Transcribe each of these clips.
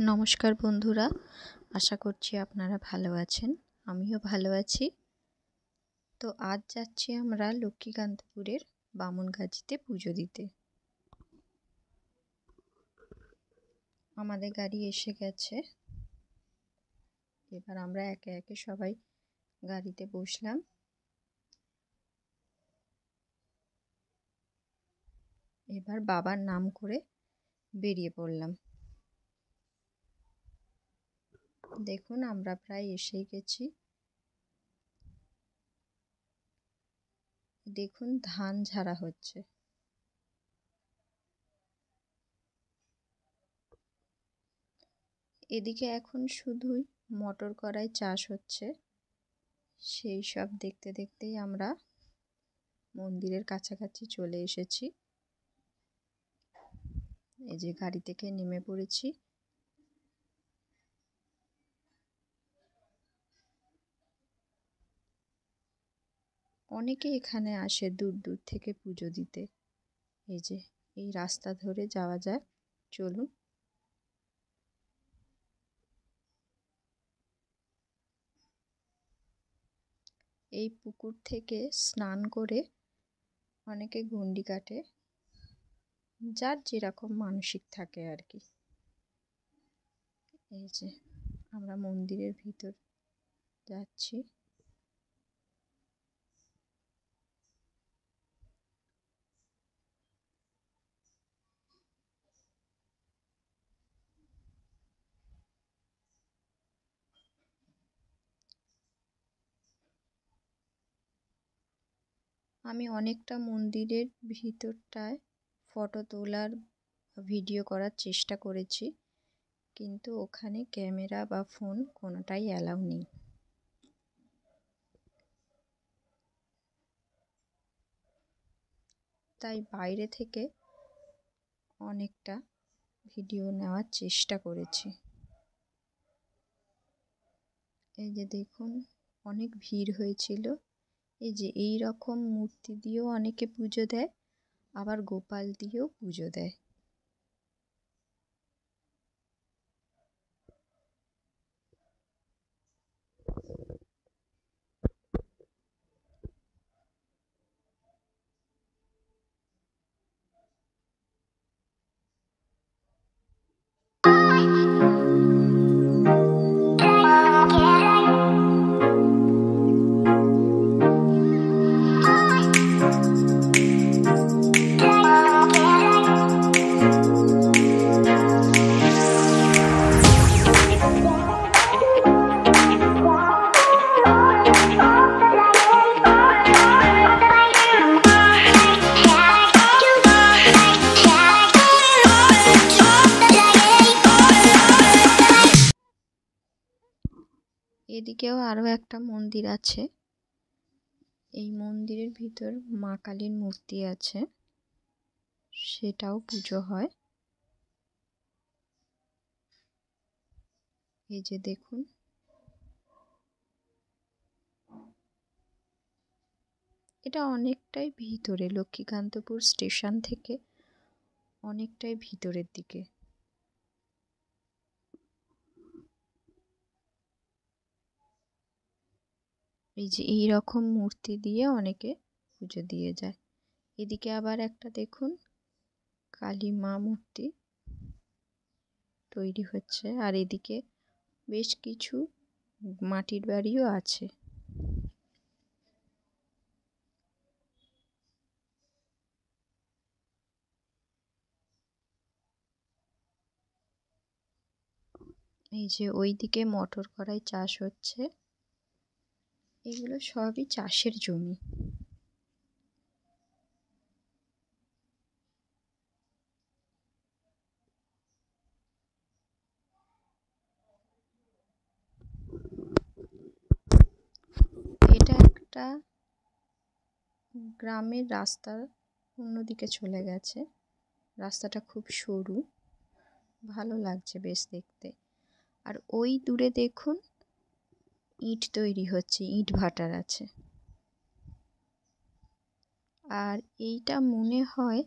নমস্কার বন্ধুরা, আশা করছি আপনারা ভালো আছেন। আমিও ভালো আছি। তো আজ যাচ্ছি আমরা লক্ষ্মীকান্তপুরের বামুনগাছিতে পুজো দিতে। আমাদের গাড়ি এসে গেছে। এবার আমরা একে একে সবাই গাড়িতে বসলাম। এবার বাবার নাম করে বেরিয়ে পড়লাম। দেখুন, আমরা প্রায় এসেই গেছি। দেখুন, ধান ঝাড়া হচ্ছে। এদিকে এখন শুধুই মটর কড়াই চাষ হচ্ছে। সেই সব দেখতে দেখতেই আমরা মন্দিরের কাছাকাছি চলে এসেছি। এই যে গাড়ি থেকে নেমে পড়েছি। অনেকে এখানে আসে দূর দূর থেকে পুজো দিতে। এই যে এই রাস্তা ধরে যাওয়া যায়, চলুন। এই পুকুর থেকে স্নান করে অনেকে গণ্ডি কাটে, যার যেরকম মানসিক থাকে আর কি। এই যে আমরা মন্দিরের ভিতর যাচ্ছি। আমি অনেকটা মন্দিরের ভিতরটায় ফটো তোলার ভিডিও করার চেষ্টা করেছি, কিন্তু ওখানে ক্যামেরা বা ফোন কোনোটাই অ্যালাউ নেই। তাই বাইরে থেকে অনেকটা ভিডিও নেওয়ার চেষ্টা করেছি। এই যে দেখুন, অনেক ভিড় হয়েছিল। এই যে এই রকম মূর্তি দিয়েও অনেকে পুজো দেয়, আবার গোপাল দিয়েও পুজো দেয়। এদিকেও আরও একটা মন্দির আছে। এই মন্দিরের ভিতর মা কালীর মূর্তি আছে, সেটাও পুজো হয়। এই যে দেখুন, এটা অনেকটাই ভিতরে, লক্ষ্মীকান্তপুর স্টেশন থেকে অনেকটাই ভিতরের দিকে। এই যে এই রকম মূর্তি দিয়ে অনেকে পুজো দিয়ে যায়। এদিকে আবার একটা দেখুন, কালী মা মূর্তি তৈরি হচ্ছে, আর এদিকে বেশ কিছু মাটির বাড়িও আছে। এই যে ওইদিকে মটর কড়াই চাষ হচ্ছে। এগুলো সবই চাষের জমি। এটা একটা গ্রামের রাস্তা, অন্যদিকে চলে গেছে। রাস্তাটা খুব সরু, ভালো লাগছে বেশ দেখতে। আর ওই দূরে দেখুন, ইট তৈরি হচ্ছে, ইট ভাটার আছে। আর এইটা মনে হয়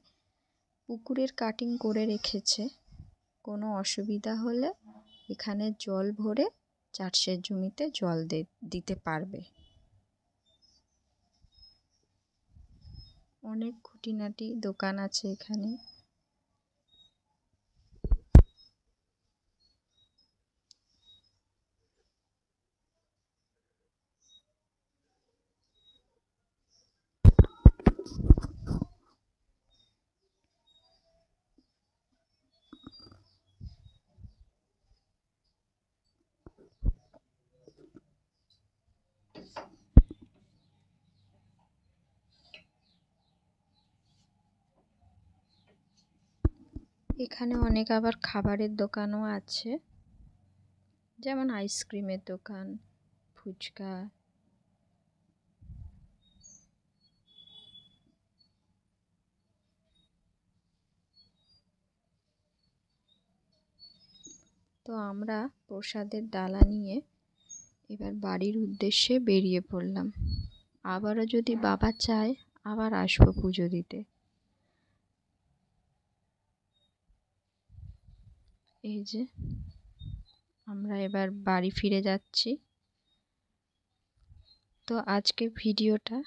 পুকুরের কাটিং করে রেখেছে, কোনো অসুবিধা হলে এখানে জল ভরে চাষের জমিতে জল দিতে পারবে। অনেক খুঁটিনাটি দোকান আছে এখানে। এখানে অনেক আবার খাবারের দোকানও আছে, যেমন আইসক্রিমের দোকান, ফুচকা। তো আমরা প্রসাদের ডালা নিয়ে এবার বাড়ির উদ্দেশ্যে বেরিয়ে পড়লাম। আবারও যদি বাবা চায় আবার আসবো পুজো দিতে। এই যে আমরা এবার বাড়ি ফিরে যাচ্ছি। তো আজকে ভিডিওটা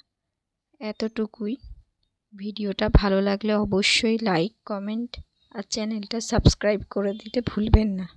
এতটুকুই। ভিডিওটা ভালো লাগলে অবশ্যই লাইক, কমেন্ট আর চ্যানেলটা সাবস্ক্রাইব করে দিতে ভুলবেন না।